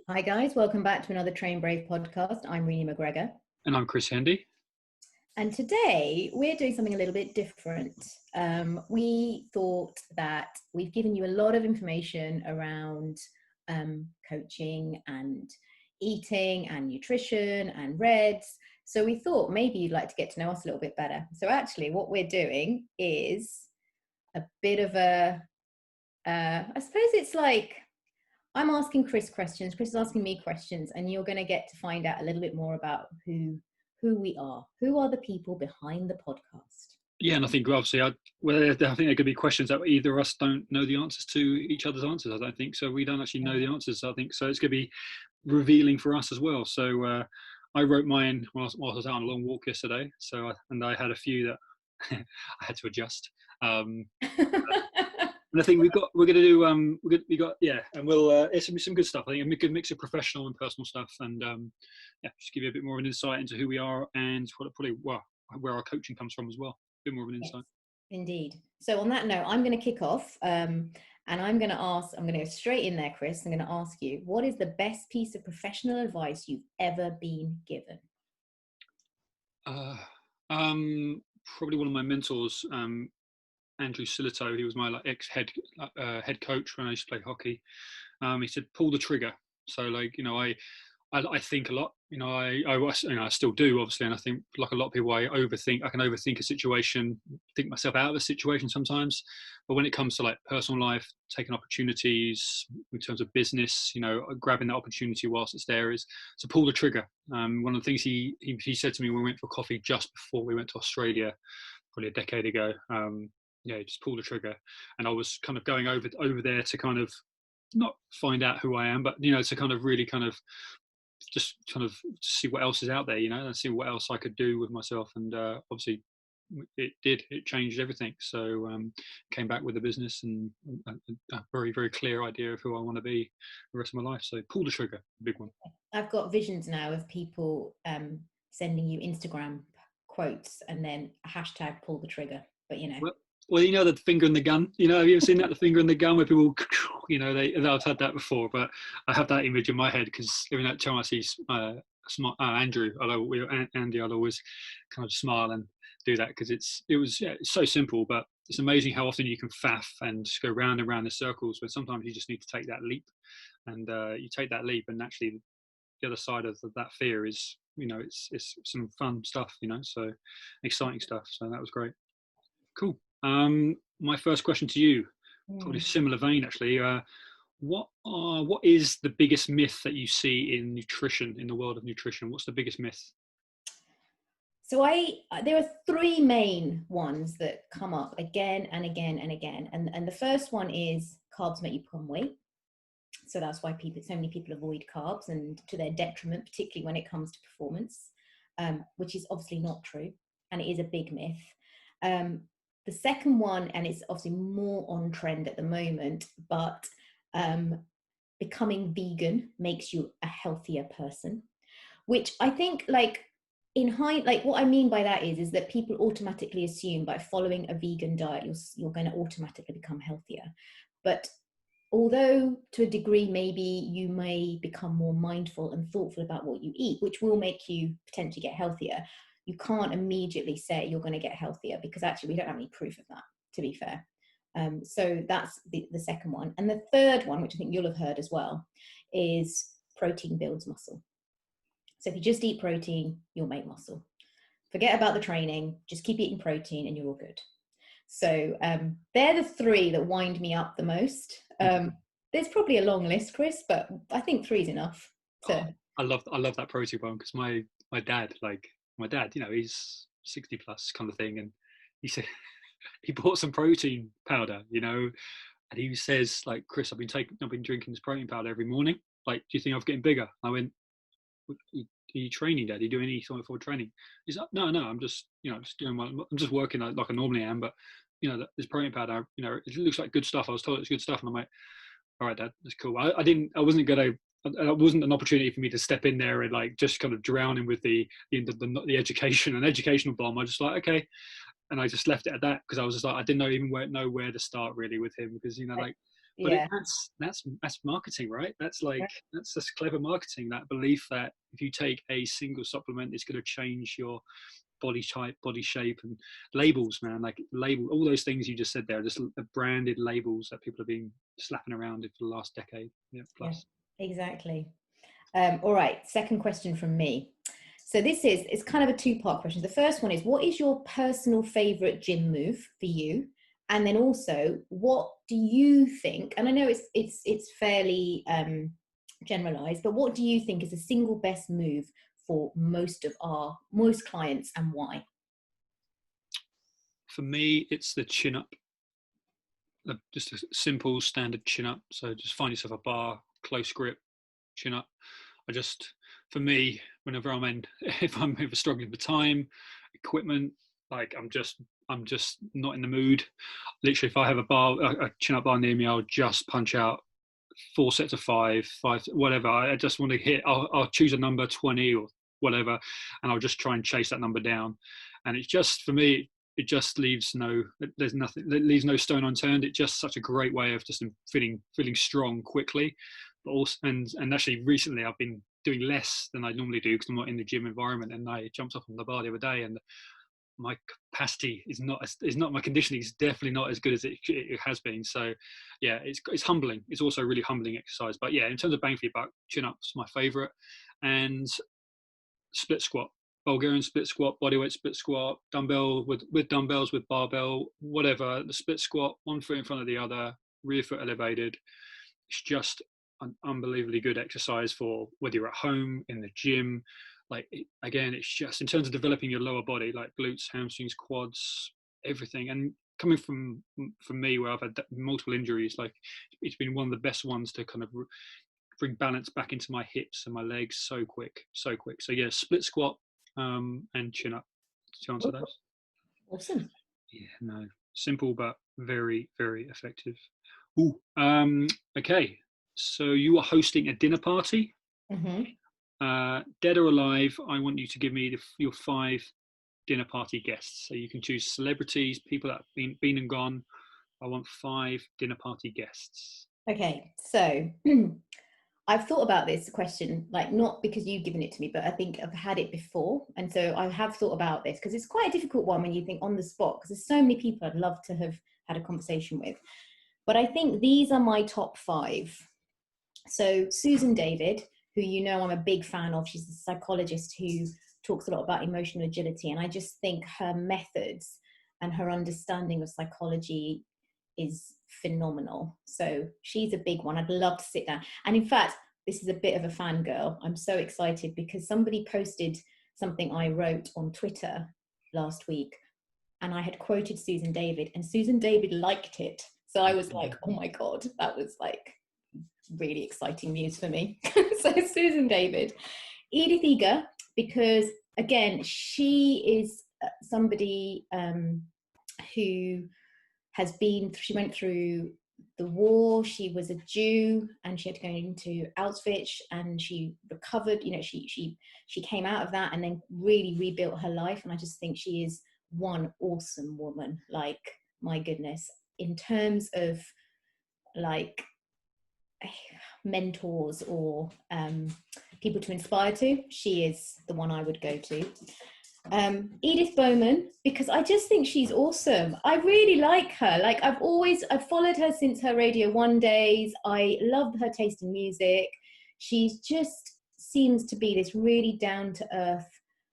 Hi guys, welcome back to another Train Brave podcast. I'm Renee McGregor. And I'm Chris Hendy. And today we're doing something a little bit different. We thought that we've given you a lot of information around coaching and eating and nutrition and REDS. So we thought maybe you'd like to get to know us a little bit better. So actually what we're doing is a bit of I suppose it's like, I'm asking Chris questions, Chris is asking me questions, and you're going to get to find out a little bit more about who we are. Who are the people behind the podcast? Yeah, and I think obviously, I think there could be questions that either of us don't know the answers to each other's answers. I don't think so. We don't actually know the answers. I think so. It's going to be revealing for us as well. So I wrote mine while I was out on a long walk yesterday. And I had a few that I had to adjust. And I think we're going to do and it's some good stuff. I think a good mix of professional and personal stuff, and just give you a bit more of an insight into who we are and where our coaching comes from as well. A bit more of an insight. Yes, indeed. So on that note, I'm going to kick off, and I'm going to go straight in there, Chris. I'm going to ask you, what is the best piece of professional advice you've ever been given? Probably one of my mentors. Andrew Silito, he was my ex-head head coach when I used to play hockey. He said, "Pull the trigger." So I think a lot. I still do, obviously, and I think like a lot of people, I can overthink a situation, think myself out of a situation sometimes. But when it comes to like personal life, taking opportunities in terms of business, grabbing that opportunity whilst it's there is to pull the trigger. One of the things he said to me when we went for coffee just before we went to Australia, probably a decade ago. Just pull the trigger. And I was kind of going over there to kind of not find out who I am, but to kind of really kind of just kind of see what else is out there, and see what else I could do with myself. And obviously it changed everything. So came back with a business and a very, very clear idea of who I want to be the rest of my life. So pull the trigger, big one. I've got visions now of people sending you Instagram quotes and then hashtag pull the trigger, but Well, the finger in the gun. Have you ever seen that, the finger in the gun, where people, I've had that before, but I have that image in my head because every time I see Andrew, Andy, I'll always kind of smile and do that because it's so simple, but it's amazing how often you can faff and just go round and round in circles when sometimes you just need to take that leap, and you take that leap, and actually the other side of that fear is, it's some fun stuff, so exciting stuff. So that was great. Cool. My first question to you, probably similar vein actually. What is the biggest myth that you see in nutrition, in the world of nutrition? What's the biggest myth? So there are three main ones that come up again and again and again. And the first one is carbs make you put on weight. So that's why so many people avoid carbs, and to their detriment, particularly when it comes to performance, which is obviously not true. And it is a big myth. The second one, and it's obviously more on trend at the moment, but becoming vegan makes you a healthier person, which I think what I mean by that is that people automatically assume by following a vegan diet, you're going to automatically become healthier. But although to a degree, maybe you may become more mindful and thoughtful about what you eat, which will make you potentially get healthier, you can't immediately say you're going to get healthier because actually we don't have any proof of that, to be fair. So that's the second one. And the third one, which I think you'll have heard as well, is protein builds muscle. So if you just eat protein, you'll make muscle. Forget about the training, just keep eating protein and you're all good. So they're the three that wind me up the most. There's probably a long list, Chris, but I think three is enough. So. I love that protein one because my dad, he's 60 plus kind of thing, and he said he bought some protein powder, and he says, like, Chris, I've been drinking this protein powder every morning. Like, do you think I'm getting bigger? I went, are you training, Dad? Are you doing any sort of training? He's like, no, I'm just, just doing I'm just working like I normally am, but this protein powder, it looks like good stuff. I was told it's good stuff, and I'm like, all right, Dad, that's cool. I wasn't gonna. It wasn't an opportunity for me to step in there and like just kind of drown him with the education and educational bomb. I just like, okay, and I just left it at that because I was just like, I didn't know where to start really with him because But Yeah. that's marketing, right? That's like Right. that's just clever marketing. That belief that if you take a single supplement, it's going to change your body type, body shape, and labels, man. Like label, all those things you just said there, are just branded labels that people have been slapping around for the last decade, yeah, Yeah, plus. exactly. All right, second question from me. So it's kind of a two-part question. The first one is, what is your personal favorite gym move for you? And then also, what do you think? And I know it's fairly generalized, but what do you think is the single best move for most clients, and why? For me, it's the chin up, just a simple standard chin up. So just find yourself a bar, close grip, chin up. For me, whenever I'm in, if I'm ever struggling for time, equipment, like I'm just not in the mood. Literally, if I have a chin up bar near me, I'll just punch out 4 sets of five, whatever. I just want to hit. I'll choose a number 20 or whatever, and I'll just try and chase that number down. And it's just, for me, it just leaves there's nothing, it leaves no stone unturned. It's just such a great way of just feeling strong quickly. But also, and actually recently I've been doing less than I normally do because I'm not in the gym environment. And I jumped off on the bar the other day, and my capacity is not my conditioning is definitely not as good as it has been. So yeah, it's humbling. It's also a really humbling exercise. But yeah, in terms of bang for your buck, chin up's my favorite. And split squat, Bulgarian split squat, bodyweight split squat, dumbbell with dumbbells, with barbell, whatever. The split squat, one foot in front of the other, rear foot elevated. It's just an unbelievably good exercise for whether you're at home, in the gym. Again, it's just in terms of developing your lower body, like glutes, hamstrings, quads, everything. And coming from me, where I've had multiple injuries, like it's been one of the best ones to kind of bring balance back into my hips and my legs so quick. So yeah, split squat and chin up to answer those. Awesome. Yeah, no, simple but very, very effective. Ooh, okay. So you are hosting a dinner party. Mm-hmm. Dead or alive, I want you to give me your 5 dinner party guests. So you can choose celebrities, people that have been and gone. I want 5 dinner party guests. Okay, so I've thought about this question, like not because you've given it to me, but I think I've had it before. And so I have thought about this because it's quite a difficult one when you think on the spot, because there's so many people I'd love to have had a conversation with. But I think these are my top 5. So Susan David, who you know I'm a big fan of, she's a psychologist who talks a lot about emotional agility. And I just think her methods and her understanding of psychology is phenomenal. So she's a big one. I'd love to sit down. And in fact, this is a bit of a fangirl. I'm so excited because somebody posted something I wrote on Twitter last week, and I had quoted Susan David, and Susan David liked it. So I was like, oh my God, that was like really exciting news for me. So Susan David. Edith Eger, because again, she is somebody who she went through the war. She was a Jew and she had to go into Auschwitz, and she recovered, she came out of that and then really rebuilt her life. And I just think she is one awesome woman. Like, my goodness, in terms of like mentors or people to inspire to, she is the one I would go to. Edith Bowman, because I just think she's awesome. I really like her. Like, I've followed her since her Radio 1 days. I loved her taste in music. She's just seems to be this really down to earth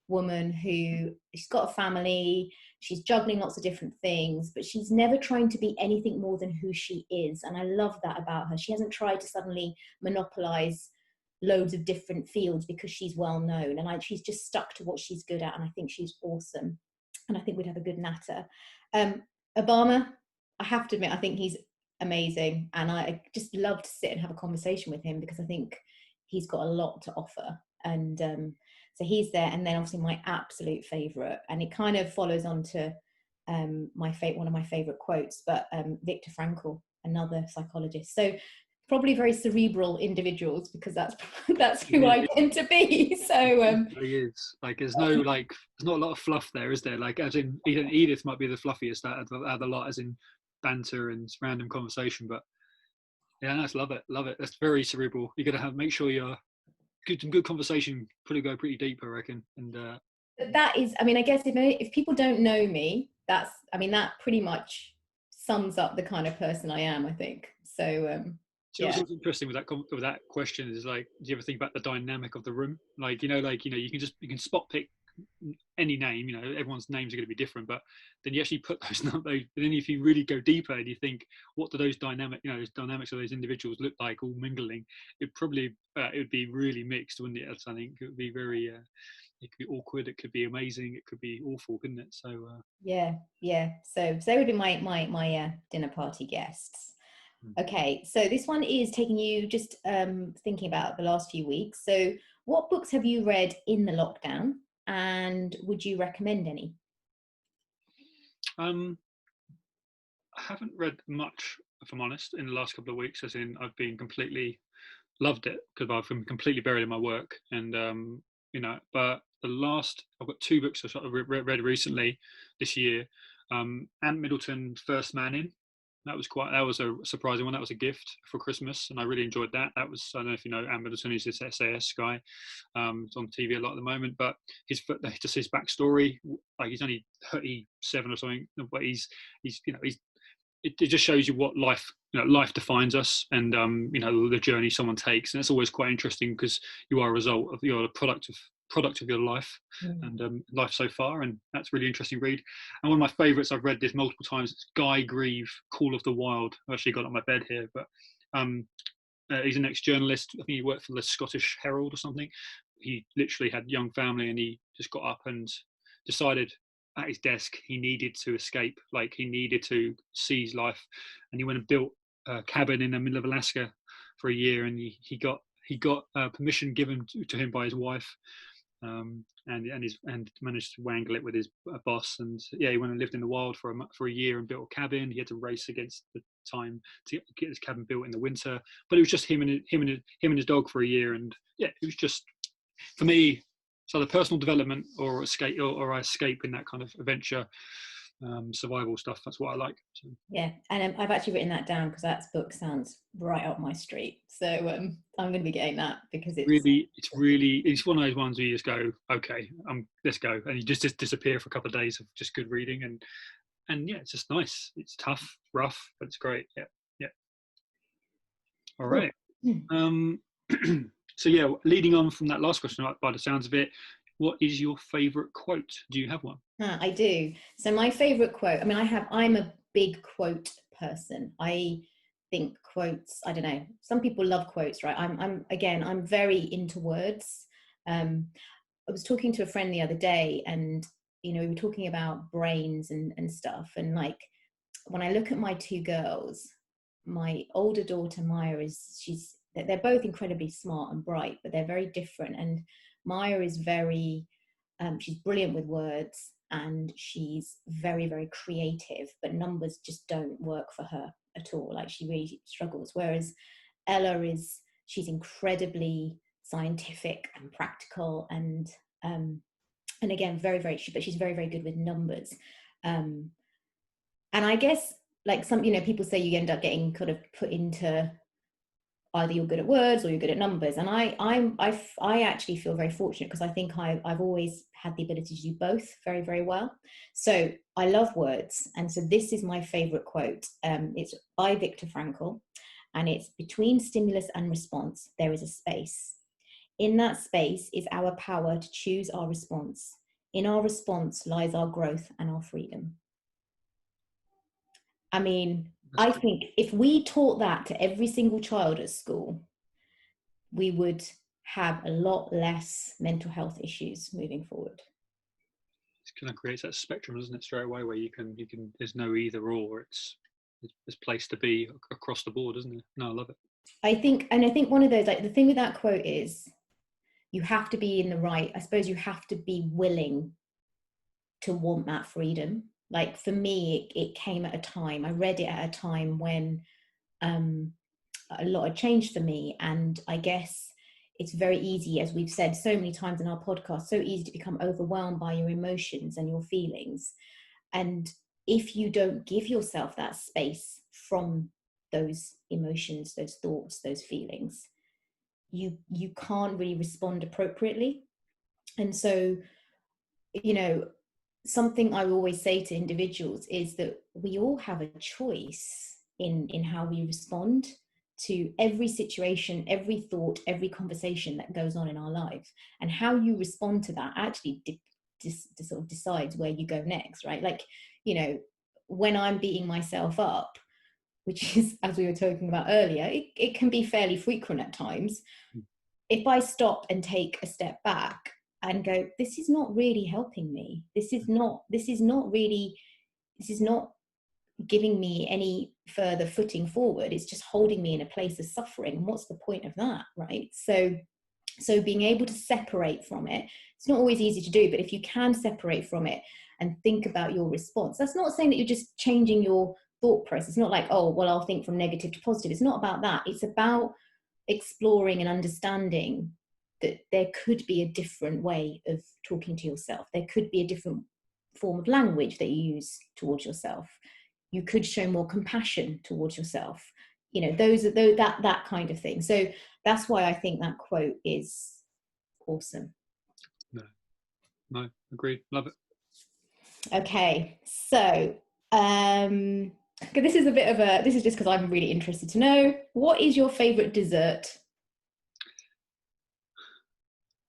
woman she's got a family. She's juggling lots of different things, but she's never trying to be anything more than who she is. And I love that about her. She hasn't tried to suddenly monopolize loads of different fields because she's well known, and she's just stuck to what she's good at, and I think she's awesome, and I think we'd have a good natter. Obama, I have to admit, I think he's amazing, and I just love to sit and have a conversation with him because I think he's got a lot to offer. And so he's there. And then obviously my absolute favorite, and it kind of follows on to one of my favorite quotes, but Viktor Frankl, another psychologist. So probably very cerebral individuals, because that's who I tend to be. So it really is. Like, there's not a lot of fluff there, is there? Like, as in Edith might be the fluffiest out of the lot, as in banter and random conversation, but Yeah, nice. Love it. That's very cerebral. You got to make sure you're some good conversation. Probably go pretty deep, I reckon. And But that is, I mean, I guess if people don't know me, I mean, that pretty much sums up the kind of person I am, I think. So, so yeah. what's interesting with that question is like, do you ever think about the dynamic of the room? Like, you can spot pick any name. Everyone's names are going to be different, but then you actually put those numbers. And then if you really go deeper and you think, what do those those dynamics of those individuals look like, all mingling? It probably it would be really mixed, wouldn't it? I think it would be very. It could be awkward. It could be amazing. It could be awful, couldn't it? So Yeah. So they would be my dinner party guests. Okay, so this one is taking you just thinking about the last few weeks. So, what books have you read in the lockdown, and would you recommend any? I haven't read much, if I'm honest, in the last couple of weeks. As in, I've been completely loved it because I've been completely buried in my work, and But I've got two books I've read recently this year. Ant Middleton, First Man In. That was a surprising one. That was a gift for Christmas, and I really enjoyed that. That was, I don't know if you know Ant Middleton, he's this SAS guy. It's on TV a lot at the moment, but just his backstory. Like, he's only 37 or something, but he's it just shows you what life defines us, and the journey someone takes, and it's always quite interesting because you're a product of your life, Mm. and life so far, and that's a really interesting read. And one of my favourites, I've read this multiple times, it's Guy Grieve, Call of the Wild. I've actually got it on my bed here, but he's an ex-journalist. I think he worked for the Scottish Herald or something. He literally had a young family, and he just got up and decided at his desk he needed to escape, like he needed to seize life, and he went and built a cabin in the middle of Alaska for a year, and he got permission given to him by his wife, and managed to wangle it with his boss, and yeah, he went and lived in the wild for a year and built a cabin. He had to race against the time to get his cabin built in the winter, but it was just him and his dog for a year, and yeah, it was just, for me, it's either personal development or escape, or I escape in that kind of adventure, survival stuff. That's what I like. So. Yeah, and I've actually written that down because that book sounds right up my street. So I'm going to be getting that because it's one of those ones where you just go, okay, let's go, and you just disappear for a couple of days of just good reading, and yeah, it's just nice. It's tough, rough, but it's great. Yeah. All cool. right. So yeah, leading on from that last question, by the sounds of it, what is your favourite quote? Do you have one? I do. So my favorite quote, I mean, I'm a big quote person. I think quotes, I don't know, some people love quotes, right? I'm very into words. I was talking to a friend the other day, and we were talking about brains and stuff, and like, when I look at my two girls, my older daughter Maya they're both incredibly smart and bright, but they're very different. And Maya is she's brilliant with words, and she's very, very creative, but numbers just don't work for her at all. Like, she really struggles. Whereas she's incredibly scientific and practical, and again, very, very, but she's very, very good with numbers. And I guess, like, people say you end up getting kind of put into either you're good at words or you're good at numbers, and I actually feel very fortunate because I think I've always had the ability to do both very, very well. So I love words, and so this is my favorite quote. It's by Viktor Frankl, and it's: between stimulus and response there is a space. In that space is our power to choose our response. In our response lies our growth and our freedom. I mean, I think if we taught that to every single child at school, we would have a lot less mental health issues moving forward. It kind of creates that spectrum, doesn't it, straight away, where you can there's no either or. It's place to be across the board, isn't it? No, I love it. I think one of those, like, the thing with that quote is you have to be I suppose you have to be willing to want that freedom. Like, for me, it came at a time, I read it at a time when a lot had changed for me. And I guess it's very easy, as we've said so many times in our podcast, so easy to become overwhelmed by your emotions and your feelings. And if you don't give yourself that space from those emotions, those thoughts, those feelings, you can't really respond appropriately. And so, you know, something I always say to individuals is that we all have a choice in how we respond to every situation, every thought, every conversation that goes on in our lives. And how you respond to that actually sort of decides where you go next, right? Like, you know, when I'm beating myself up, which is, as we were talking about earlier, it can be fairly frequent at times. If I stop and take a step back and go, this is not really helping me. This is not giving me any further footing forward. It's just holding me in a place of suffering. And what's the point of that, right? So being able to separate from it, it's not always easy to do, but if you can separate from it and think about your response, that's not saying that you're just changing your thought process. It's not like, oh, well, I'll think from negative to positive. It's not about that. It's about exploring and understanding that there could be a different way of talking to yourself. There could be a different form of language that you use towards yourself. You could show more compassion towards yourself. You know, that kind of thing. So that's why I think that quote is awesome. No, agreed. Love it. Okay, so this is this is just because I'm really interested to know, what is your favorite dessert?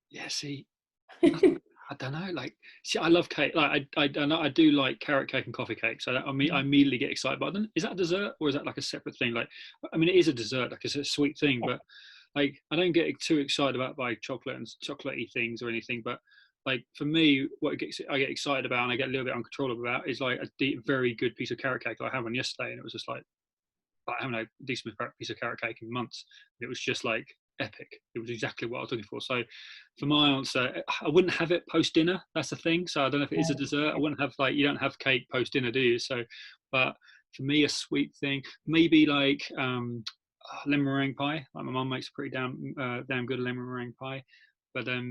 Yeah, see, I don't know. Like, see, I love cake. Like, I do like carrot cake and coffee cake. So I immediately get excited. But is that a dessert or is that like a separate thing? Like, I mean, it is a dessert. Like, it's a sweet thing. But like, I don't get too excited about like chocolate and chocolatey things or anything. But like for me, I get excited about and I get a little bit uncontrollable about is like a very good piece of carrot cake I had one yesterday, and it was just like I haven't had a decent piece of carrot cake in months. It was just like epic. It was exactly what I was looking for. So for my answer, I wouldn't have it post dinner. That's the thing. So I don't know if it is a dessert. I wouldn't have like, you don't have cake post dinner, do you? So, but for me, a sweet thing, maybe like lemon meringue pie. Like my mum makes a pretty damn good lemon meringue pie. But I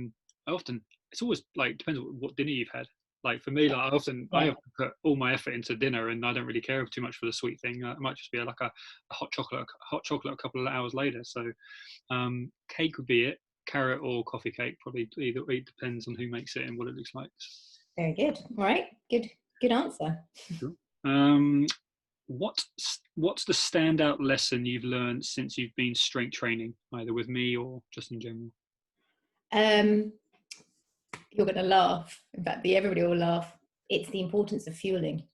often, it's always like depends on what dinner you've had. Like for me, like I have to put all my effort into dinner, and I don't really care too much for the sweet thing. It might just be like a hot chocolate a couple of hours later. So cake would be it. Carrot or coffee cake, probably either. It depends on who makes it and what it looks like. Very good. All right, good answer. Sure. What's the standout lesson you've learned since you've been strength training, either with me or just in general? You're going to laugh. In fact, everybody will laugh. It's the importance of fueling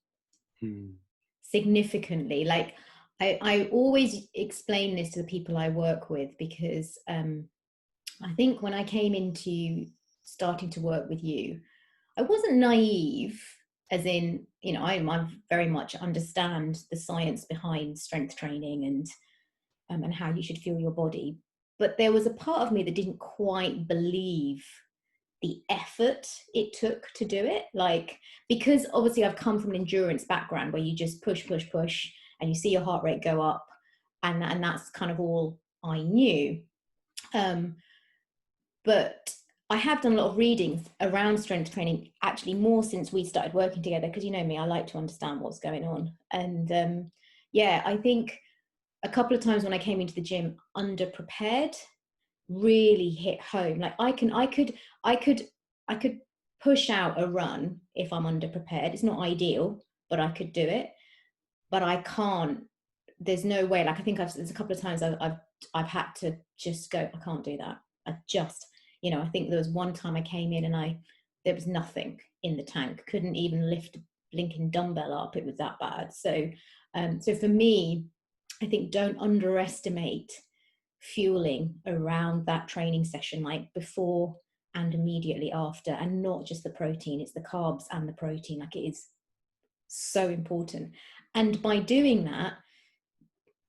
significantly. Like I always explain this to the people I work with, because I think when I came into starting to work with you, I wasn't naive, as in, you know, I very much understand the science behind strength training and how you should fuel your body. But there was a part of me that didn't quite believe the effort it took to do it. Like, because obviously I've come from an endurance background where you just push, and you see your heart rate go up, and that's kind of all I knew. But I have done a lot of readings around strength training, actually more since we started working together, because you know me, I like to understand what's going on. And yeah, I think a couple of times when I came into the gym underprepared really hit home. Like I could push out a run if I'm underprepared. It's not ideal, but I could do it. But I can't. There's no way. Like I think there's a couple of times I've had to just go, I can't do that. I just, you know, I think there was one time I came in and there was nothing in the tank. Couldn't even lift a blinking dumbbell up. It was that bad. So for me, I think don't underestimate fueling around that training session, like before and immediately after, and not just the protein, it's the carbs and the protein. Like it is so important. And by doing that,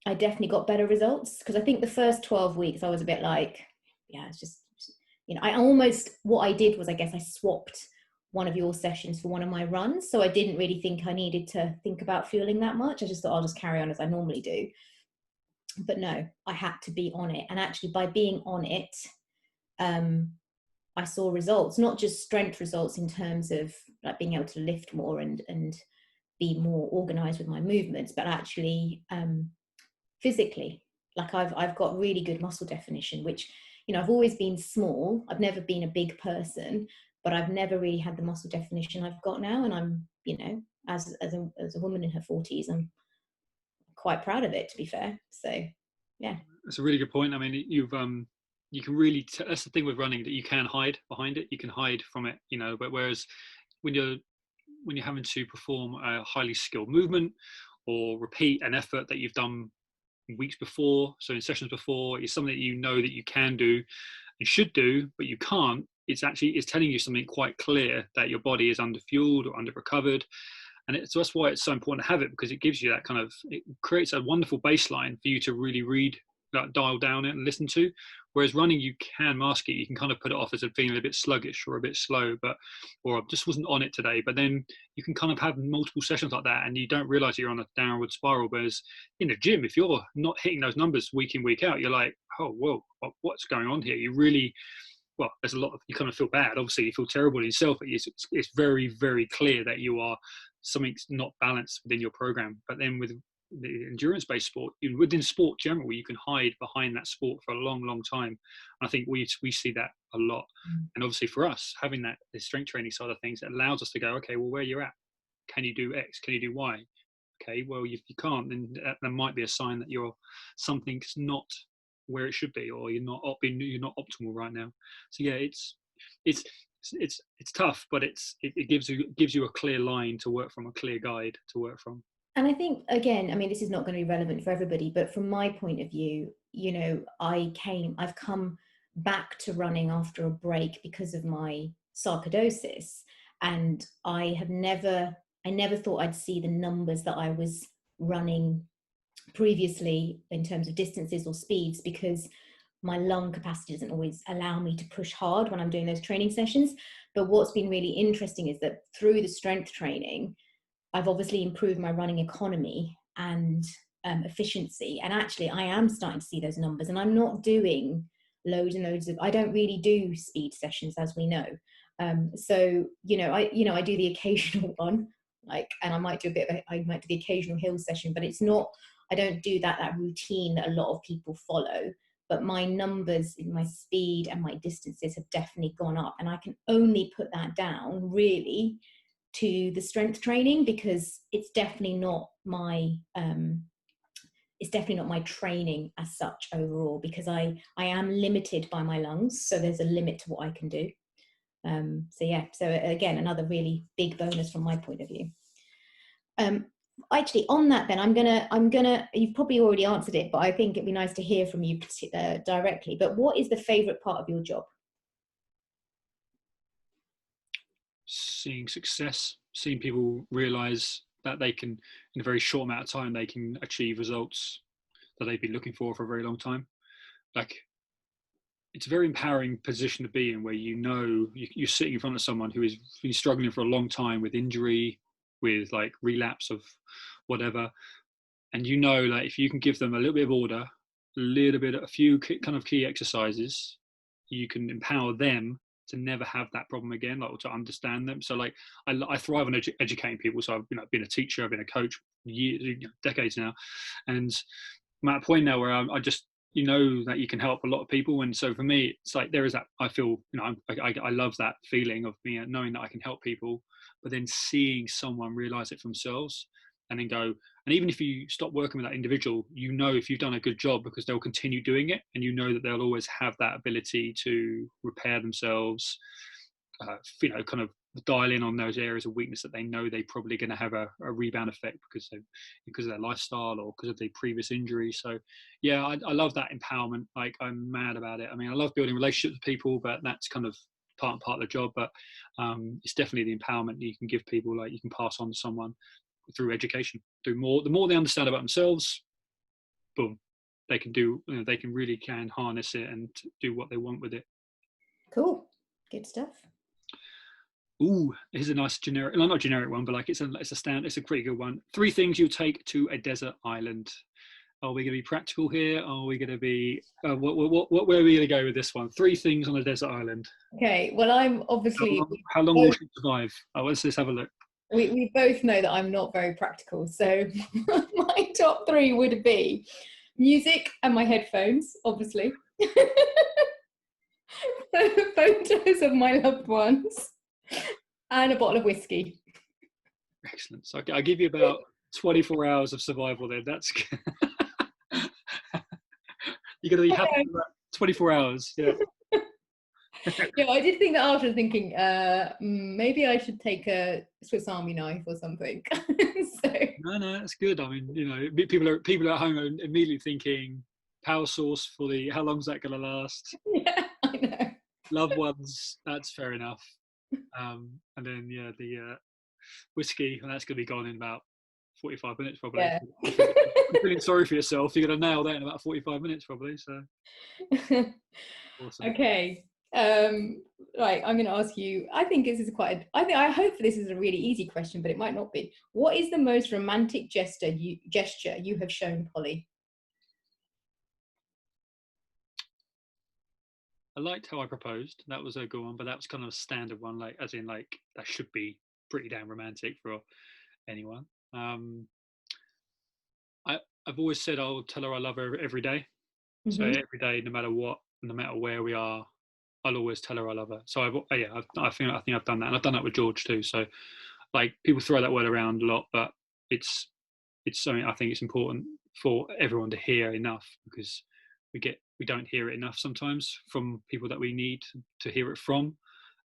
I definitely got better results, because I think the first 12 weeks I was a bit like, yeah, it's just, you know, what I did was, I guess I swapped one of your sessions for one of my runs. So I didn't really think I needed to think about fueling that much. I just thought I'll just carry on as I normally do. But no, I had to be on it. And actually by being on it, I saw results, not just strength results in terms of like being able to lift more and be more organized with my movements, but actually physically. Like I've got really good muscle definition, which, you know, I've always been small. I've never been a big person, but I've never really had the muscle definition I've got now. And I'm, you know, as a woman in her 40s, I'm quite proud of it, to be fair. So yeah. That's a really good point. I mean, you can really, that's the thing with running, that you can hide behind it. You can hide from it, you know, but whereas when you're having to perform a highly skilled movement or repeat an effort that you've done weeks before, so in sessions before, it's something that you know that you can do and should do, but you can't. It's telling you something quite clear, that your body is underfueled or under recovered. And so that's why it's so important to have it, because it gives you that kind of, it creates a wonderful baseline for you to really read, dial down it and listen to. Whereas running, you can mask it. You can kind of put it off as feeling a bit sluggish or a bit slow, or I just wasn't on it today. But then you can kind of have multiple sessions like that, and you don't realize you're on a downward spiral. Whereas in the gym, if you're not hitting those numbers week in, week out, you're like, oh, whoa, what's going on here? You really, well, there's a lot of, you kind of feel bad. Obviously, you feel terrible in yourself. But it's very, very clear that something's not balanced within your program. But then with the endurance-based sport, within sport generally, you can hide behind that sport for a long, long time. And I think we see that a lot. And obviously for us, having that, the strength training side of things, it allows us to go, okay, well, where you're at, can you do X? Can you do Y? Okay, well, if you can't, then that might be a sign that something's not where it should be, or you're not optimal right now. So yeah, it's tough, but it gives you a clear line to work from, a clear guide to work from. And I think, again, I mean, this is not going to be relevant for everybody, but from my point of view, you know, I've come back to running after a break because of my sarcoidosis. And I never thought I'd see the numbers that I was running previously in terms of distances or speeds, because my lung capacity doesn't always allow me to push hard when I'm doing those training sessions. But what's been really interesting is that through the strength training, I've obviously improved my running economy and efficiency. And actually, I am starting to see those numbers. And I'm not doing loads and loads of, I don't really do speed sessions, as we know. So, I do the occasional one, and I might do the occasional hill session, but it's not, I don't do that routine that a lot of people follow. But my numbers in my speed and my distances have definitely gone up. And I can only put that down really to the strength training, because it's definitely not my training as such overall, because I am limited by my lungs, so there's a limit to what I can do. So again, another really big bonus from my point of view. Actually, on that then, I'm gonna you've probably already answered it, but I think it'd be nice to hear from you directly. But what is the favorite part of your job? Seeing success, seeing people realize that they can, in a very short amount of time, they can achieve results that they've been looking for a very long time. Like, it's a very empowering position to be in, where you're sitting in front of someone who has been struggling for a long time with injury, with like relapse of whatever, and like if you can give them a little bit of order, a few kind of key exercises, you can empower them to never have that problem again, like, or to understand them. So like I thrive on educating people. So I've been a teacher, I've been a coach decades now, and I'm at a point now where I just that you can help a lot of people. And so for me, it's like there is that, I feel I love that feeling of knowing that I can help people, but then seeing someone realize it for themselves and then go, and even if you stop working with that individual, if you've done a good job, because they'll continue doing it, and that they'll always have that ability to repair themselves, kind of dial in on those areas of weakness that they know they're probably going to have a rebound effect because of their lifestyle or because of their previous injury. So yeah, I love that empowerment. Like, I'm mad about it. I mean, I love building relationships with people, but that's kind of part of the job. But it's definitely the empowerment that you can give people, like you can pass on to someone through education. The more they understand about themselves, boom, they can really harness it and do what they want with it. Cool, good stuff. Ooh, here's a nice generic, not generic one, but like it's a pretty good one. 3 things you take to a desert island. Are we going to be practical here? Are we going to be where are we going to go with this one? 3 things on a desert island. Okay, well, I'm obviously. How long will she survive? Let's just have a look. We both know that I'm not very practical, so my top 3 would be music and my headphones, obviously. Photos of my loved ones and a bottle of whiskey. Excellent. So I give you about 24 hours of survival there. That's you're going to be happy for that 24 hours. Yeah. Yeah, I did think that after, thinking maybe I should take a Swiss Army knife or something. So. No, that's good. I mean, people at home are immediately thinking power source for the how long's that going to last? Yeah, I know. Loved ones, that's fair enough. And then the whiskey, and that's going to be gone in about 45 minutes probably. Yeah. You're feeling sorry for yourself. You're going to nail that in about 45 minutes probably. So awesome. Okay. Right, I'm going to ask you. I think this is I hope this is a really easy question, but it might not be. What is the most romantic gesture you have shown Polly? I liked how I proposed. That was a good one, but that was kind of a standard one, like as in like that should be pretty damn romantic for anyone. I've always said I'll tell her I love her every day. So every day, no matter what, no matter where we are, I'll always tell her I love her. So I think I've done that, and I've done that with George too. So like people throw that word around a lot, but it's something I think it's important for everyone to hear enough, because we don't hear it enough sometimes from people that we need to hear it from.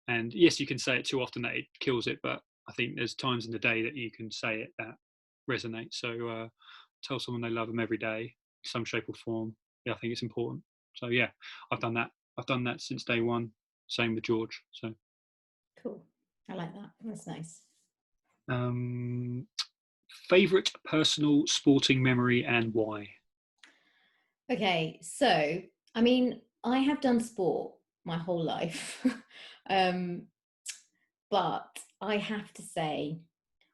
And yes, you can say it too often that it kills it, but I think there's times in the day that you can say it that resonate. So tell someone they love them every day, some shape or form. Yeah, I think it's important. So yeah, I've done that. I've done that since day one. Same with George. So Cool. I like that. That's nice. Favorite personal sporting memory and why? Okay, so I mean, I have done sport my whole life, but I have to say,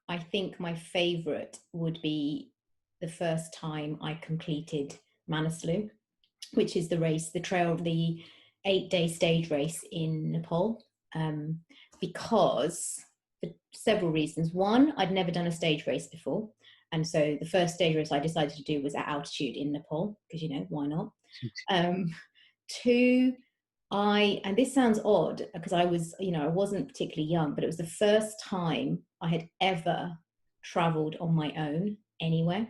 I think my favourite would be the first time I completed Manaslu, which is the 8-day stage race in Nepal, because for several reasons. One, I'd never done a stage race before. And so the first stage race I decided to do was at altitude in Nepal, because, why not? Two, and this sounds odd because I wasn't particularly young, but it was the first time I had ever traveled on my own anywhere.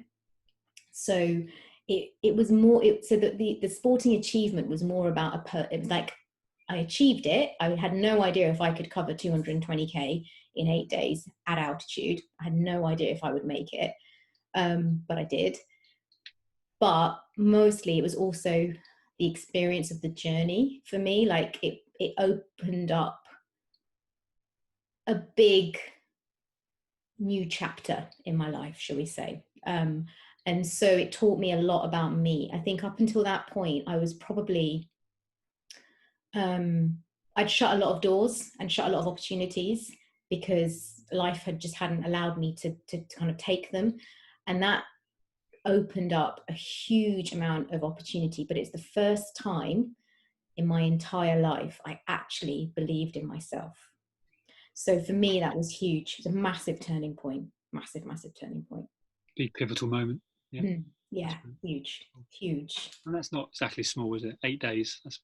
So it was more, so that the sporting achievement was more about it was like, I achieved it. I had no idea if I could cover 220k in 8 days at altitude. I had no idea if I would make it, but I did. But mostly it was also the experience of the journey for me. Like it opened up a big new chapter in my life, shall we say. And so it taught me a lot about me. I think up until that point, I was probably, I'd shut a lot of doors and shut a lot of opportunities because life hadn't allowed me to kind of take them. And that opened up a huge amount of opportunity. But it's the first time in my entire life I actually believed in myself. So for me, that was huge. It was a massive turning point. Massive turning point. Big pivotal moment. Yeah. Yeah, huge. And that's not exactly small, is it? 8 days. That's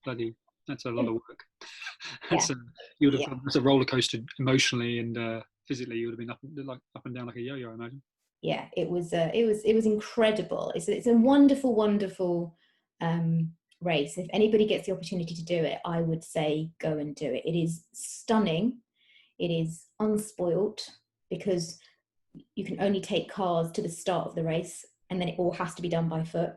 a lot of work. That's a roller coaster emotionally and physically. You would have been up and down like a yo-yo, I imagine. Yeah, it was incredible. It's a wonderful race. If anybody gets the opportunity to do it, I would say go and do it. It is stunning. It is unspoilt because you can only take cars to the start of the race, and then it all has to be done by foot.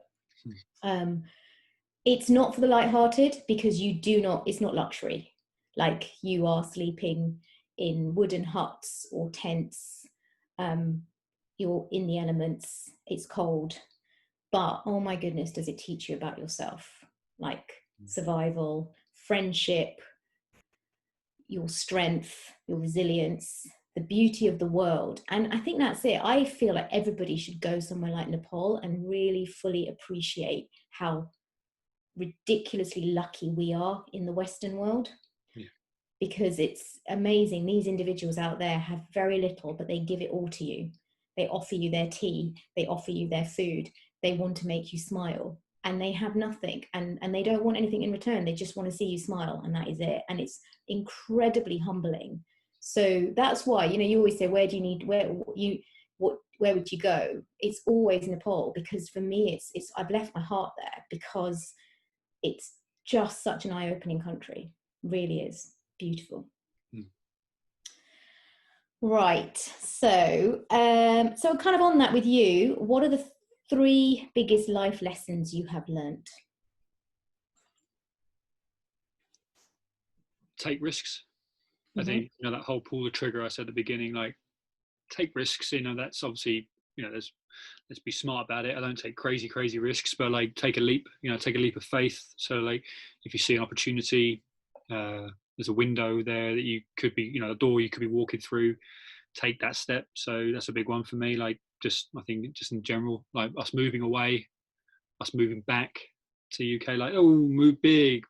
It's not for the lighthearted because it's not luxury. Like you are sleeping in wooden huts or tents. You're in the elements. It's cold. But oh my goodness, does it teach you about yourself? Like survival, friendship, your strength, your resilience, the beauty of the world. And I think that's it. I feel like everybody should go somewhere like Nepal and really fully appreciate how ridiculously lucky we are in the Western world. Because it's amazing. These individuals out there have very little, but they give it all to you. They offer you their tea, they offer you their food, they want to make you smile, and they have nothing, and they don't want anything in return. They just want to see you smile, and that is it. And it's incredibly humbling. So that's why, you know, you always say, where do you need, where would you go? It's always Nepal, because for me, it's I've left my heart there, because it's just such an eye-opening country. It really is beautiful. Right. So, so kind of on that with you, what are the 3 biggest life lessons you have learnt? Take risks. I Mm-hmm. think, you know, that whole pull the trigger I said at the beginning, like take risks, you know, that's obviously, you know, let's be smart about it. I don't take crazy risks, but like take a leap, you know, take a leap of faith. So like if you see an opportunity, there's a window there that you could be, you know, a door you could be walking through, take that step. So that's a big one for me. Like just, I think just in general, like us moving away, us moving back to UK, like, oh, move big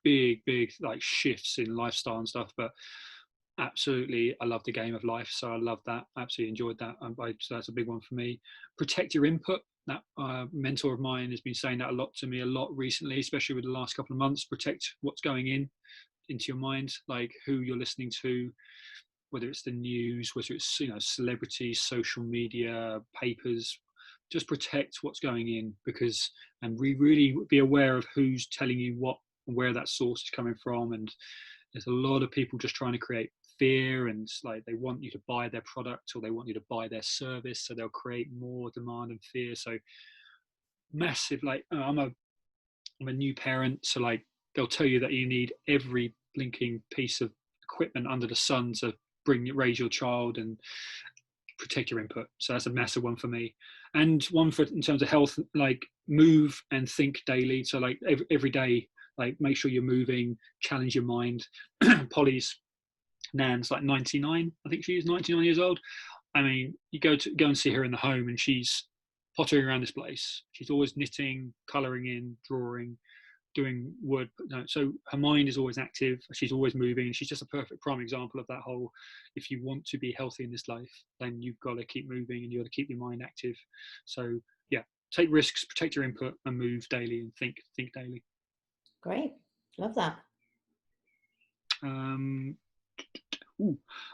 like shifts in lifestyle and stuff. But absolutely, I love the game of life, so I love that. Absolutely enjoyed that. So that's a big one for me. Protect your input. That mentor of mine has been saying that a lot to me a lot recently, especially with the last couple of months. Protect what's going into your mind, like who you're listening to, whether it's the news, whether it's, you know, celebrities, social media, papers. Just protect what's going in, because, and we really be aware of who's telling you what and where that source is coming from. And there's a lot of people just trying to create fear, and like they want you to buy their product or they want you to buy their service, so they'll create more demand and fear. So massive, like I'm a new parent, so like they'll tell you that you need every blinking piece of equipment under the sun to raise your child and protect your input. So that's a massive one for me. And one for in terms of health, like move and think daily. So like every day, like make sure you're moving, challenge your mind. Polly's nan's like 99, I think she is 99 years old. I mean, you go and see her in the home, and she's pottering around this place. She's always knitting, colouring in, drawing, doing wood. No, so her mind is always active. She's always moving. And she's just a perfect prime example of that whole, if you want to be healthy in this life, then you've got to keep moving and you've got to keep your mind active. So yeah, take risks, protect your input, and move daily and think daily. Great. Love that.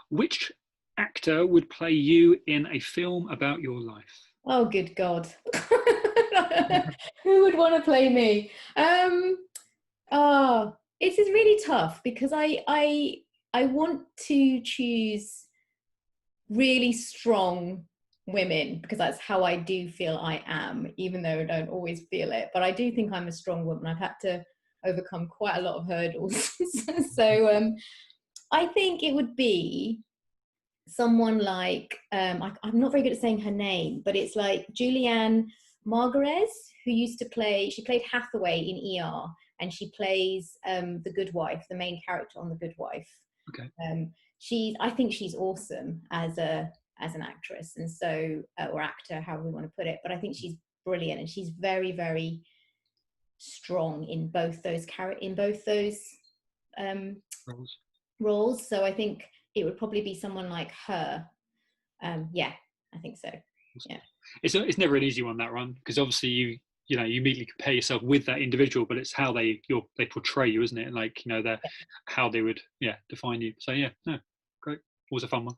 Which actor would play you in a film about your life? Oh, good God. Who would want to play me? Oh, it's really tough, because I want to choose really strong women, because that's how I do feel I am, even though I don't always feel it. But I do think I'm a strong woman. I've had to overcome quite a lot of hurdles. So I think it would be someone like, I'm not very good at saying her name, but it's like Julianne Marguerez, who used to she played Hathaway in ER, and she plays the Good Wife, the main character on The Good Wife. Okay. I think she's awesome as an actress, and so or actor, however we want to put it. But I think she's brilliant, and she's very, very strong in both those roles. So I think it would probably be someone like her. Yeah, I think so. Yeah, it's never an easy one, that one, because obviously you immediately compare yourself with that individual, but it's how they portray you, isn't it? And like, you know, how they would define you. So yeah, no, great, always a fun one.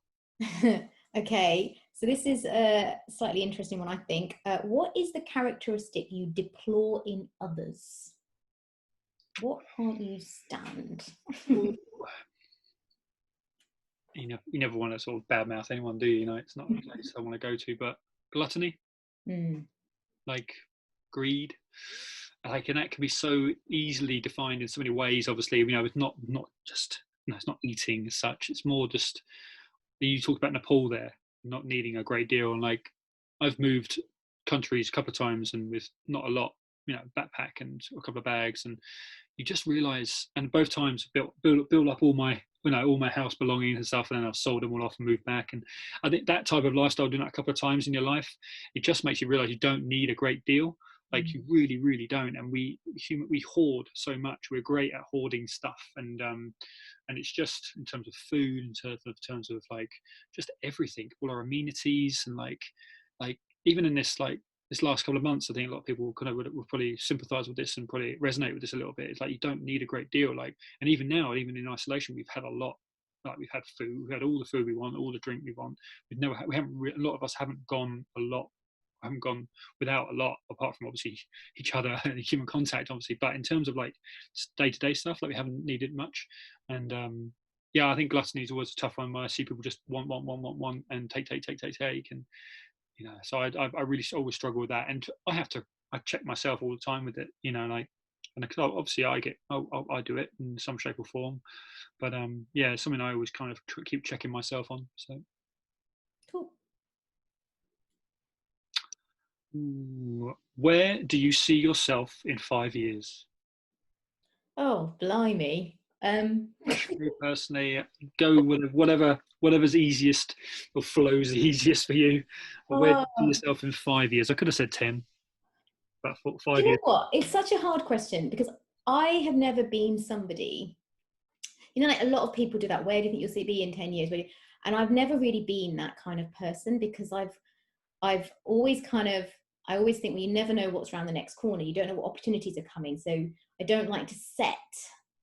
Okay, so this is a slightly interesting one, I think. What is the characteristic you deplore in others? What can't you stand? You never want to sort of badmouth anyone, do you? You know, it's not a place I want to go to. But gluttony, like greed, like, and that can be so easily defined in so many ways. Obviously, you know, it's not just, you know, it's not eating as such. It's more just, you talked about Nepal there, not needing a great deal, and like I've moved countries a couple of times and with not a lot, you know, backpack and a couple of bags, and you just realize, and both times build up all my, you know, all my house belongings and stuff, and then I've sold them all off and moved back. And I think that type of lifestyle, doing that a couple of times in your life, it just makes you realize you don't need a great deal. Like you really don't. And we hoard so much. We're great at hoarding stuff, and it's just in terms of food, in terms of like just everything, all our amenities, and like even in this like this last couple of months, I think a lot of people kind of would probably sympathise with this and probably resonate with this a little bit. It's like, you don't need a great deal. Like, and even now, even in isolation, we've had a lot. Like, we've had food, we've had all the food we want, all the drink we want. We haven't. A lot of us haven't gone a lot. Haven't gone without a lot, apart from obviously each other and human contact, obviously. But in terms of like day-to-day stuff, like, we haven't needed much. And yeah, I think gluttony is always a tough one, where I see people just want, and take, and so I really always struggle with that, and I check myself all the time with it, like, and obviously I do it in some shape or form, but yeah, it's something I always kind of keep checking myself on. So Cool. Where do you see yourself in 5 years? Oh, blimey. Professionally, personally, go with whatever's easiest or flows the easiest for you. But where do you see Oh, yourself in 5 years? I could have said 10, but do five you know years. what? It's such a hard question, because I have never been somebody, like a lot of people do that. Where do you think you'll be in 10 years? And I've never really been that kind of person, because I've always I always think, well, you never know what's around the next corner. You don't know what opportunities are coming. So I don't like to set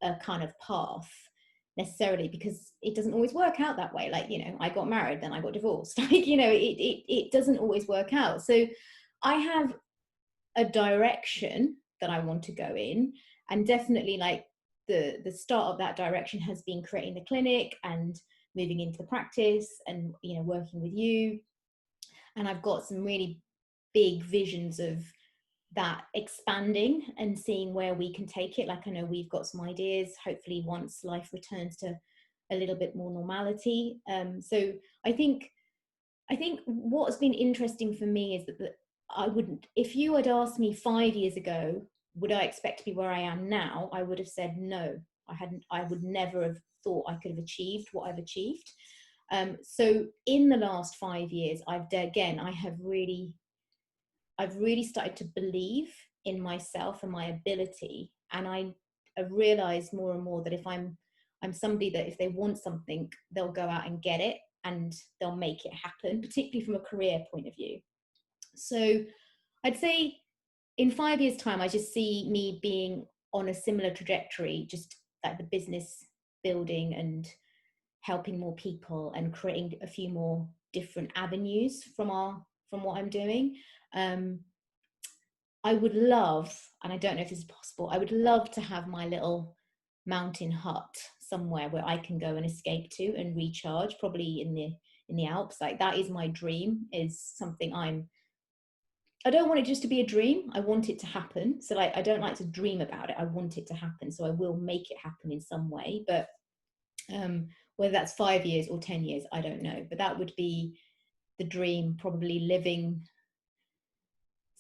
a kind of path necessarily, because it doesn't always work out that way. Like, I got married, then I got divorced. Like, it doesn't always work out. So I have a direction that I want to go in, and definitely, like, the start of that direction has been creating the clinic and moving into the practice, and working with you. And I've got some really big visions of that expanding and seeing where we can take it. Like, I know we've got some ideas, hopefully once life returns to a little bit more normality. So I think what's been interesting for me is that I wouldn't, if you had asked me 5 years ago, would I expect to be where I am now, I would have said no. I would never have thought I could have achieved what I've achieved. So in the last 5 years, I've really started to believe in myself and my ability. And I've realized more and more that if I'm somebody that if they want something, they'll go out and get it, and they'll make it happen, particularly from a career point of view. So I'd say in 5 years' time, I just see me being on a similar trajectory, just like the business building and helping more people and creating a few more different avenues from what I'm doing. I would love, and I don't know if this is possible, I would love to have my little mountain hut somewhere where I can go and escape to and recharge, probably in the Alps. Like, that is my dream, is something I don't want it just to be a dream. I want it to happen. So, like, I don't like to dream about it. I want it to happen. So I will make it happen in some way. But whether that's 5 years or 10 years, I don't know. But that would be the dream, probably living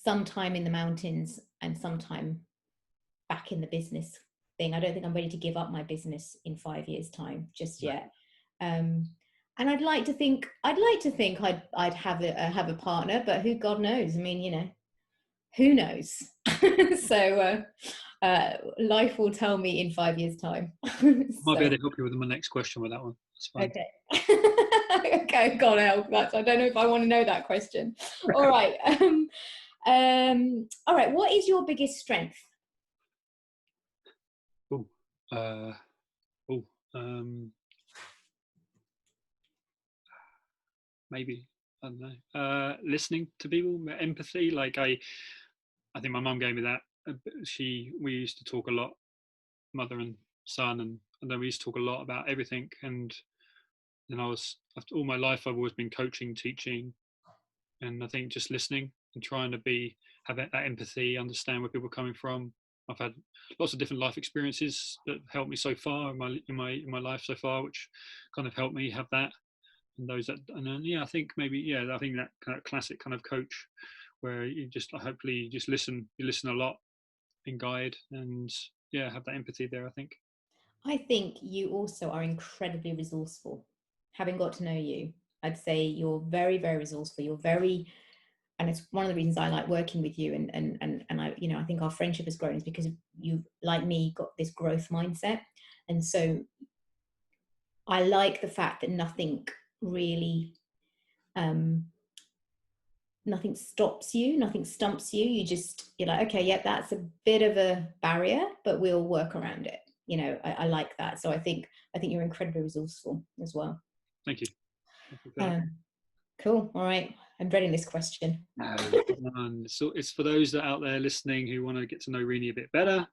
sometime in the mountains and sometime back in the business thing. I don't think I'm ready to give up my business in 5 years' time just yet. And I'd like to think I'd have a partner, but God knows? I mean, who knows? So life will tell me in 5 years' time. Might be So, able to help you with my next question with that one. That's fine. okay. Okay, God help. I don't know if I want to know that question. All right. All right. What is your biggest strength? Oh, oh, um, maybe, I don't know. Listening to people, empathy. Like, I think my mum gave me that. We used to talk a lot, mother and son, and then we used to talk a lot about everything. And then after all my life, I've always been coaching, teaching, and I think just listening and trying to have that empathy, understand where people are coming from. I've had lots of different life experiences that have helped me so far in my life so far, which kind of helped me have that. And and then, yeah, I think that kind of classic kind of coach, where you just hopefully you listen a lot and guide, and yeah, have that empathy there, I think. I think you also are incredibly resourceful. Having got to know you, I'd say you're very, very resourceful. And it's one of the reasons I like working with you. And I, I think our friendship has grown is because you, like me, got this growth mindset. And so I like the fact that nothing really nothing stops you, nothing stumps you. You're like, okay, yeah, that's a bit of a barrier, but we'll work around it. I like that. So I think you're incredibly resourceful as well. Thank you. Thank you for that. Cool. All right. I'm dreading this question. No, so it's for those that are out there listening who want to get to know Rini a bit better.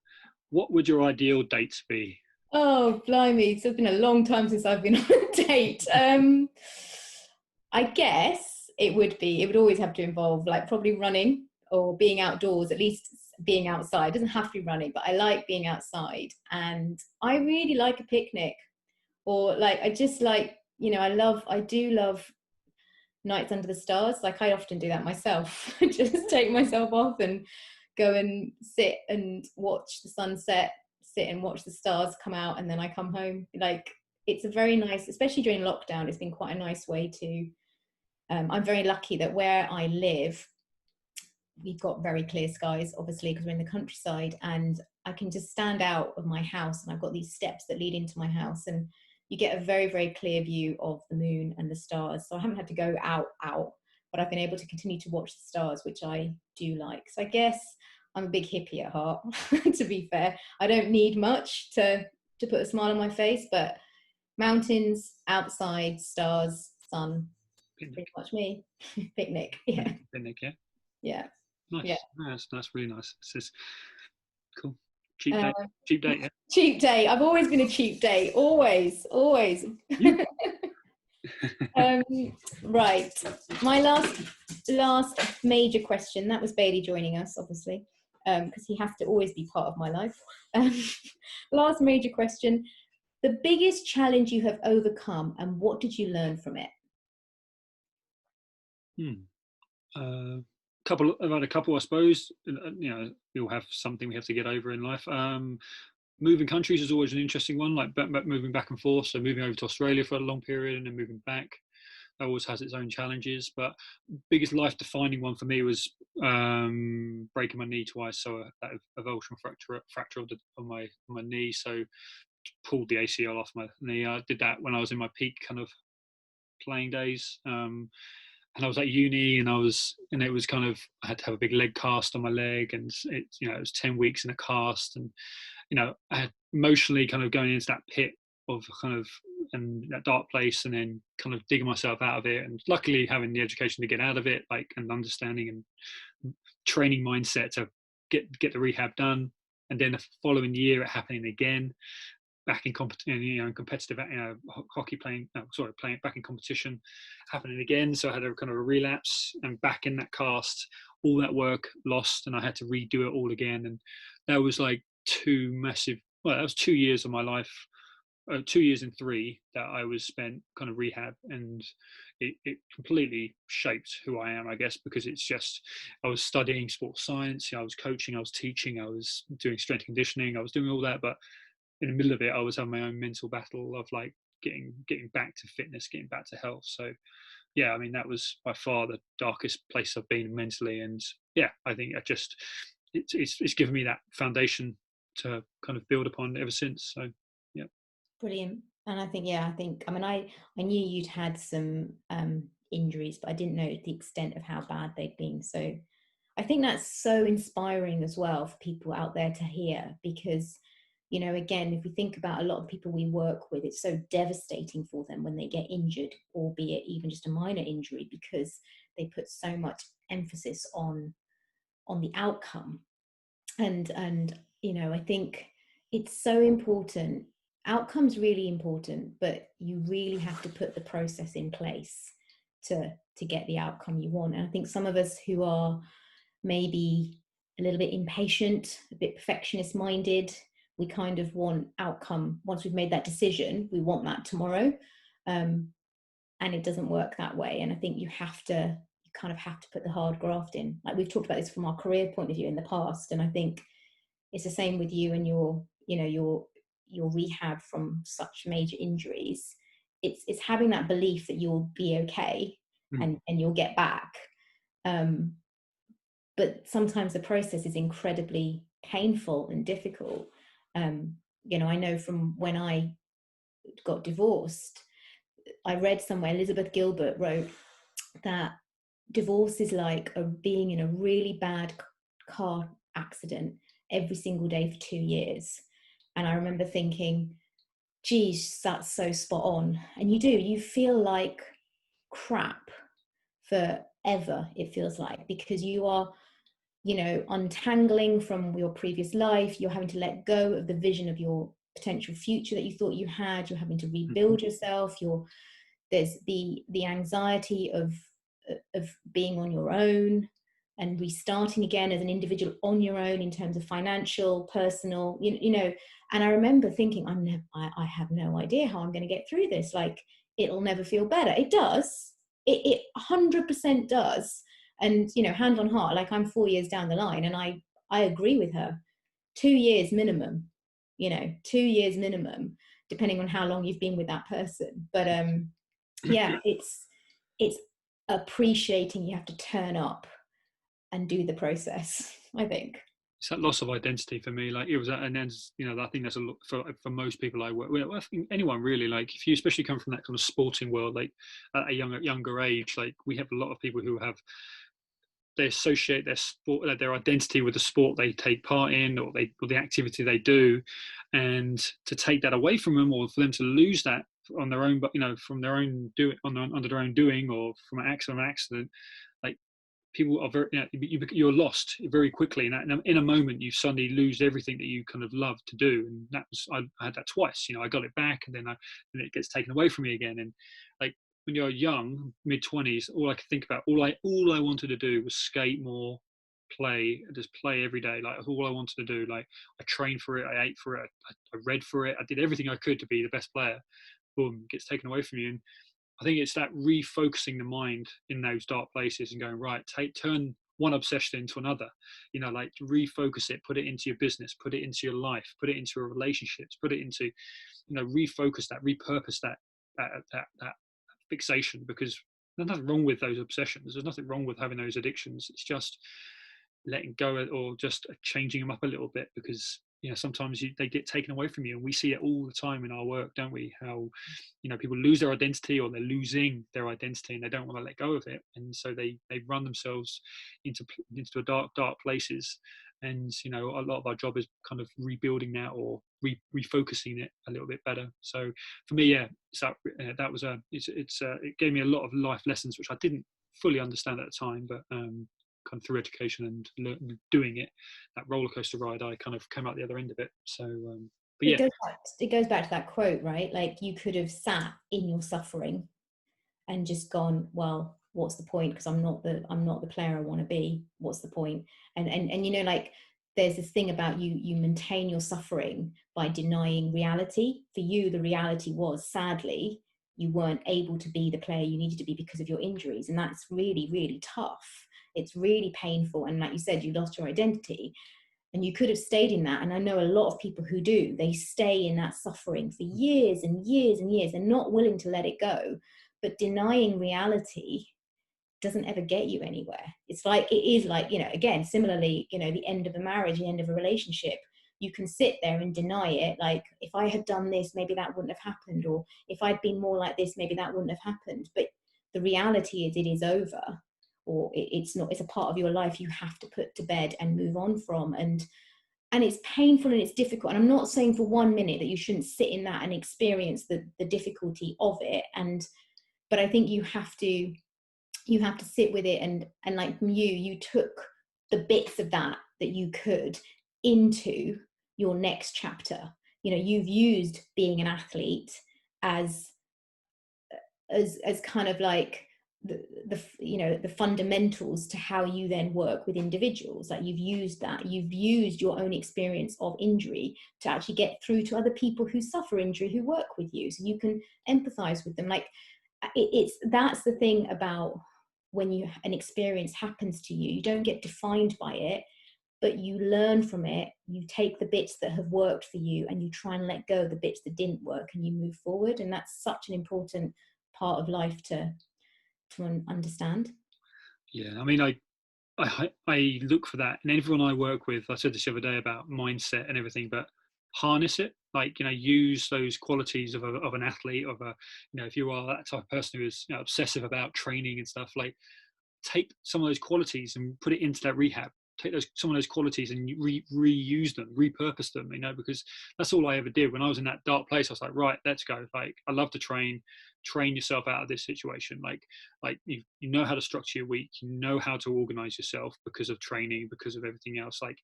What would your ideal date be? Oh, blimey. It's been a long time since I've been on a date. I guess it would always have to involve like probably running or being outdoors, at least being outside. It doesn't have to be running, but I like being outside. And I really like a picnic, or like, I just like, I do love nights under the stars. Like I often do that myself. Just take myself off and go and sit and watch the sunset, sit and watch the stars come out, and then I come home. Like it's a very nice, especially during lockdown, it's been quite a nice way to I'm very lucky that where I live we've got very clear skies, obviously, because we're in the countryside, and I can just stand out of my house, and I've got these steps that lead into my house, and you get a very, very clear view of the moon and the stars. So I haven't had to go out, but I've been able to continue to watch the stars, which I do like. So I guess I'm a big hippie at heart, to be fair. I don't need much to put a smile on my face, but mountains, outside, stars, sun, Picnic. pretty much me. Picnic, yeah. Picnic, yeah. Yeah. Nice. Yeah. That's really nice. This is cool. Cheap date. Cheap date, yeah. Cheap date. I've always been a cheap date. Always. Right. My last major question. That was Bailey joining us, obviously, because he has to always be part of my life. Last major question. The biggest challenge you have overcome, and what did you learn from it? I've had a couple, I suppose. We all have something we have to get over in life. Moving countries is always an interesting one, like moving back and forth. So moving over to Australia for a long period and then moving back, that always has its own challenges. But biggest life defining one for me was breaking my knee twice. So that avulsion fracture of my knee. So pulled the ACL off my knee. I did that when I was in my peak kind of playing days. And I was at uni, and it was kind of, I had to have a big leg cast on my leg, and it was 10 weeks in a cast, and I had emotionally kind of going into that pit of kind of, and that dark place, and then kind of digging myself out of it, and luckily having the education to get out of it, like, and understanding and training mindset to get the rehab done, and then the following year it happening again, back in competitive hockey playing back in competition, happening again. So I had a kind of a relapse and back in that cast, all that work lost, and I had to redo it all again. And that was like that was 2 years of my life, 2 years and 3 that I was spent kind of rehab, and it completely shaped who I am, I guess, because it's just, I was studying sports science, I was coaching, I was teaching, I was doing strength conditioning, I was doing all that, but in the middle of it, I was having my own mental battle of like getting back to fitness, getting back to health. So yeah, I mean, that was by far the darkest place I've been mentally. And yeah, I think it's given me that foundation to kind of build upon ever since. So yeah. Brilliant. And I think, I knew you'd had some injuries, but I didn't know the extent of how bad they'd been. So I think that's so inspiring as well for people out there to hear, because again, if we think about a lot of people we work with, it's so devastating for them when they get injured, albeit even just a minor injury, because they put so much emphasis on the outcome. And I think it's so important. Outcome's really important, but you really have to put the process in place to get the outcome you want. And I think some of us who are maybe a little bit impatient, a bit perfectionist minded, we kind of want outcome once we've made that decision, we want that tomorrow, and it doesn't work that way. And I think you kind of have to put the hard graft in. Like we've talked about this from our career point of view in the past, and I think it's the same with you and your rehab from such major injuries. It's having that belief that you'll be okay, and you'll get back, but sometimes the process is incredibly painful and difficult. I know from when I got divorced, I read somewhere Elizabeth Gilbert wrote that divorce is like being in a really bad car accident every single day for 2 years. And I remember thinking, geez, that's so spot on. And you feel like crap forever, it feels like, because you are, untangling from your previous life. You're having to let go of the vision of your potential future that you thought you had. You're having to rebuild yourself. There's the anxiety of being on your own and restarting again as an individual on your own in terms of financial, personal, and I remember thinking, I have no idea how I'm going to get through this. Like, it'll never feel better. It does. It 100% does. And, hand on heart, like, I'm 4 years down the line, and I agree with her. 2 years minimum, 2 years minimum, depending on how long you've been with that person. But yeah, it's appreciating you have to turn up and do the process, I think. It's that loss of identity for me. Like, it was, and then, I think that's a lot for most people I work with. I think anyone really, like, if you especially come from that kind of sporting world, like at a younger age, like, we have a lot of people who have, they associate their sport, their identity with the sport they take part in, or the activity they do, and to take that away from them, or for them to lose that on their own, but from their own under their own doing, or from an accident, like, people are very, you're lost very quickly, and in a moment you suddenly lose everything that you kind of love to do. And that was, I had that twice. I got it back, and then it gets taken away from me again. And like, when you're young, mid-20s, all I could think about, all I wanted to do was skate more, just play every day. Like, all I wanted to do. Like, I trained for it, I ate for it, I read for it, I did everything I could to be the best player. Boom, gets taken away from you. And I think it's that refocusing the mind in those dark places and going, right, turn one obsession into another, like, refocus it, put it into your business, put it into your life, put it into your relationships, put it into, refocus that, repurpose that fixation, because there's nothing wrong with those obsessions. There's nothing wrong with having those addictions. It's just letting go, or just changing them up a little bit, because sometimes they get taken away from you. And we see it all the time in our work, don't we? How people lose their identity, or they're losing their identity, and they don't want to let go of it, and so they run themselves into a dark places. And a lot of our job is kind of rebuilding that, or refocusing it a little bit better. So for me, yeah, that was it gave me a lot of life lessons which I didn't fully understand at the time, but kind of through education and doing it, that roller coaster ride, I kind of came out the other end of it. So but yeah, it goes back to that quote, right? Like, you could have sat in your suffering and just gone, well, what's the point? Because I'm not the player I want to be. What's the point? And like, there's this thing about you maintain your suffering by denying reality. For you, the reality was, sadly, you weren't able to be the player you needed to be because of your injuries, and that's really, really tough. It's really painful. And like you said, you lost your identity, and you could have stayed in that. And I know a lot of people who do. They stay in that suffering for years and years and years. They're not willing to let it go. But denying reality doesn't ever get you anywhere. It's like, it is like, again, similarly, the end of a marriage, the end of a relationship. You can sit there and deny it. Like, if I had done this, maybe that wouldn't have happened. Or if I'd been more like this, maybe that wouldn't have happened. But the reality is, it is over. Or it's not, it's a part of your life you have to put to bed and move on from. And it's painful and it's difficult. And I'm not saying for 1 minute that you shouldn't sit in that and experience the difficulty of it. But I think you have to sit with it. And like you took the bits of that you could into your next chapter. You've used being an athlete as kind of like the fundamentals to how you then work with individuals. Like, you've used your own experience of injury to actually get through to other people who suffer injury, who work with you, so you can empathize with them. Like, that's the thing about when an experience happens to you, you don't get defined by it, but you learn from it. You take the bits that have worked for you, and you try and let go of the bits that didn't work, and you move forward. And that's such an important part of life to understand. Yeah, I mean, I look for that, and everyone I work with, I said this the other day about mindset and everything, but harness it. Like, use those qualities of an athlete, if you are that type of person who is obsessive about training and stuff, like, take some of those qualities and put it into that rehab. Take some of those qualities and reuse them, repurpose them, because that's all I ever did. When I was in that dark place, I was like, right, let's go. Like, I love to train yourself out of this situation. Like you know how to structure your week, you know how to organize yourself because of training, because of everything else. Like,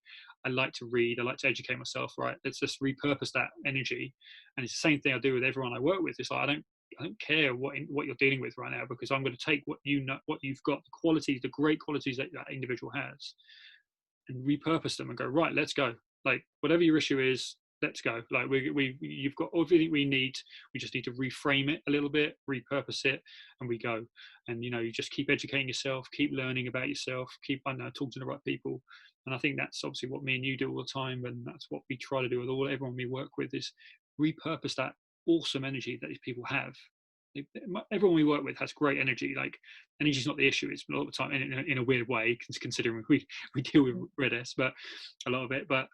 I like to read, I like to educate myself, right? Let's just repurpose that energy. And it's the same thing I do with everyone I work with. It's like, I don't care what you're dealing with right now, because I'm going to take what you've got, the qualities, the great qualities that individual has, and repurpose them and go, right, let's go. Like, whatever your issue is, let's go. Like, you've got everything we need. We just need to reframe it a little bit, repurpose it, and we go. And you just keep educating yourself, keep learning about yourself, keep talking to the right people. And I think that's obviously what me and you do all the time, and that's what we try to do with everyone we work with, is repurpose that awesome energy that these people have. Everyone we work with has great energy. Like, energy is not the issue. It's a lot of the time in a weird way, considering we deal with Redis, but a lot of it. But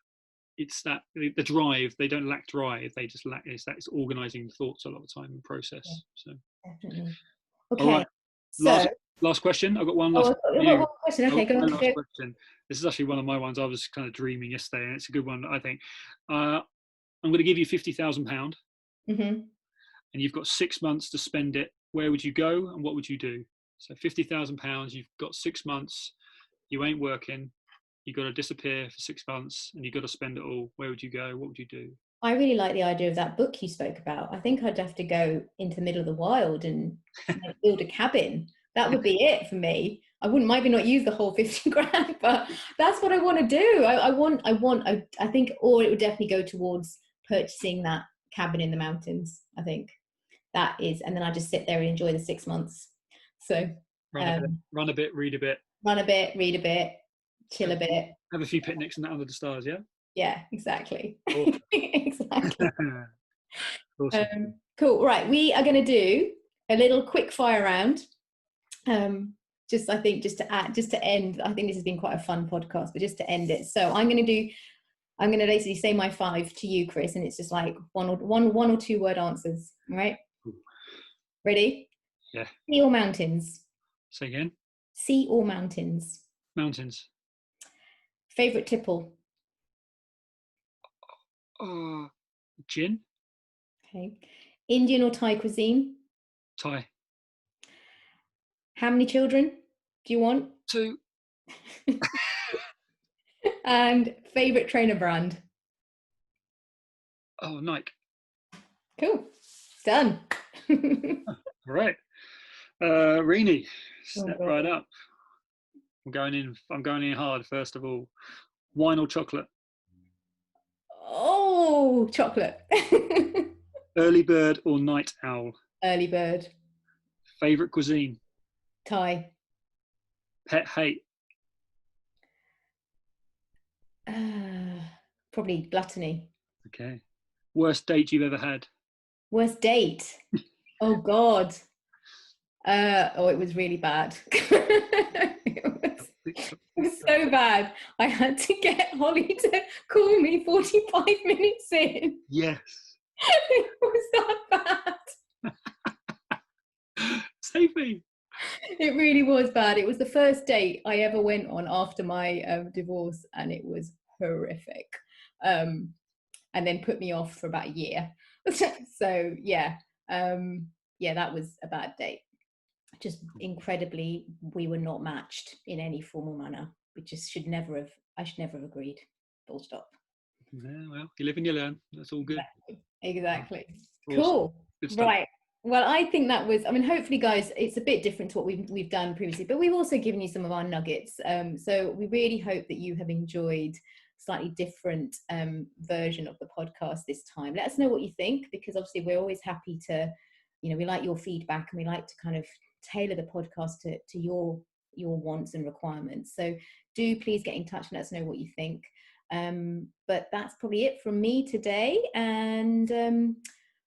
it's that the drive. They don't lack drive. They just lack it's organizing thoughts a lot of the time and process. Yeah, So definitely. all Okay. right. So Last question. I've got one oh, last I've got one question. Okay, go on. last question. This is actually one of my ones. I was kind of dreaming yesterday, and it's a good one, I think. I'm going to give you £50,000. Mm-hmm. And you've got 6 months to spend it. Where would you go and what would you do? So £50,000, you've got 6 months, you ain't working, you've got to disappear for 6 months, and you've got to spend it all. Where would you go? What would you do? I really like the idea of that book you spoke about. I think I'd have to go into the middle of the wild and build a cabin. That would be it for me. I wouldn't maybe not use the whole 50 grand, but that's what I want to do. I think, or it would definitely go towards purchasing that cabin in the mountains. I think that is, and then I just sit there and enjoy the 6 months. So run a bit, read a bit, read a bit, chill a bit, have a few picnics and that under the stars. Yeah, exactly. Awesome. Exactly. Awesome. Cool. Right, we are going to do a little quick fire round. Just to end. I think this has been quite a fun podcast, but just to end it. So I'm going to basically say my 5 to you, Chris, and it's just like one or two word answers. All right. Ready? Yeah. Sea or mountains? Say again. Sea or mountains? Mountains. Favorite tipple? Gin. Okay. Indian or Thai cuisine? Thai. How many children do you want? 2. And favorite trainer brand? Oh, Nike. Cool. Done. All right. Rini, step God. right up. I'm going in hard, first of all. Wine or chocolate? Oh, chocolate. Early bird or night owl? Early bird. Favorite cuisine? Thai. Pet hate? Probably gluttony. Okay. Worst date you've ever had? Worst date? Oh God. It was really bad. It was so bad. I had to get Holly to call me 45 minutes in. Yes. It was that bad. Save me. It really was bad. It was the first date I ever went on after my divorce, and it was horrific. And then put me off for about a year. So yeah, that was a bad date. Just incredibly, we were not matched in any formal manner. I should never have agreed. Full stop. Yeah, well, you live and you learn. That's all good. Exactly. Awesome. Cool. Good stuff. Right. Well, I think that was, hopefully guys, it's a bit different to what we've done previously, but we've also given you some of our nuggets. So we really hope that you have enjoyed slightly different version of the podcast this time. Let us know what you think, because obviously we're always happy to, we like your feedback, and we like to kind of tailor the podcast to your wants and requirements. So do please get in touch and let us know what you think. But that's probably it from me today, and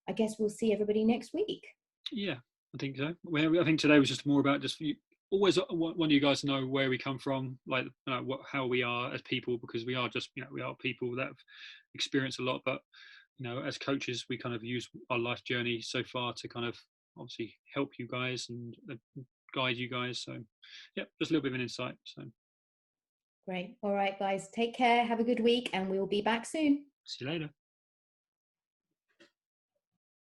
I guess we'll see everybody next week. Yeah, I think so. I think today was just more about always want you guys to know where we come from, like how we are as people, because we are just we are people that have experienced a lot, but as coaches we kind of use our life journey so far to kind of obviously help you guys and guide you guys. So yeah, just a little bit of an insight. So Great. All right, guys, take care. Have a good week, and we will be back soon. see you later.